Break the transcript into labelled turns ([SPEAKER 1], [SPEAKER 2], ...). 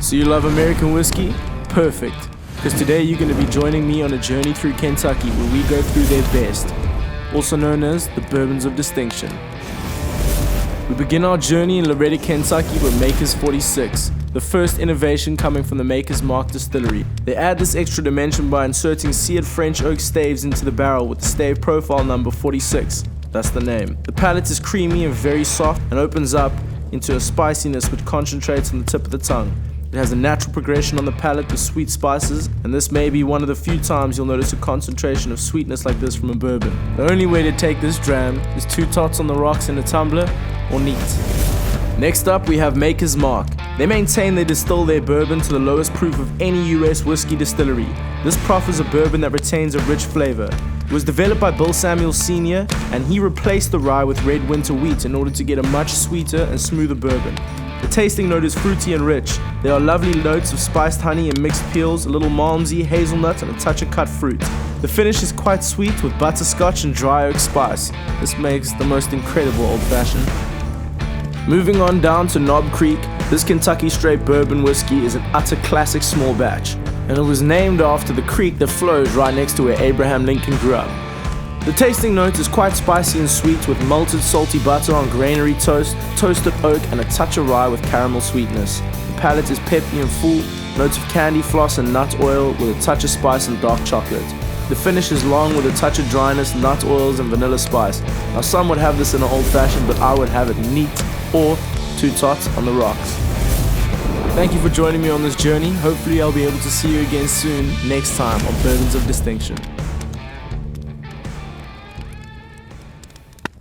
[SPEAKER 1] So you love American whiskey? Perfect. Because today you're going to be joining me on a journey through Kentucky where we go through their best, also known as the Bourbons of Distinction. We begin our journey in Loretta, Kentucky with Maker's 46, the first innovation coming from the Maker's Mark distillery. They add this extra dimension by inserting seared French oak staves into the barrel with the stave profile number 46. That's the name. The palate is creamy and very soft and opens up into a spiciness which concentrates on the tip of the tongue. It has a natural progression on the palate with sweet spices, and this may be one of the few times you'll notice a concentration of sweetness like this from a bourbon. The only way to take this dram is 2 tots on the rocks in a tumbler, or neat. Next up we have Maker's Mark. They maintain they distill their bourbon to the lowest proof of any US whiskey distillery. This proffers a bourbon that retains a rich flavor. It was developed by Bill Samuel Sr., and he replaced the rye with red winter wheat in order to get a much sweeter and smoother bourbon. The tasting note is fruity and rich. There are lovely notes of spiced honey and mixed peels, a little malmsey, hazelnut, and a touch of cut fruit. The finish is quite sweet with butterscotch and dry oak spice. This makes the most incredible old-fashioned. Moving on down to Knob Creek, this Kentucky straight bourbon whiskey is an utter classic small batch, and it was named after the creek that flows right next to where Abraham Lincoln grew up. The tasting note is quite spicy and sweet with malted salty butter on granary toast, toasted oak, and a touch of rye with caramel sweetness. The palate is peppy and full, notes of candy floss and nut oil with a touch of spice and dark chocolate. The finish is long with a touch of dryness, nut oils, and vanilla spice. Now some would have this in an old fashioned, but I would have it neat or 2 tots on the rocks. Thank you for joining me on this journey. Hopefully I'll be able to see you again soon, next time on Bourbons of Distinction.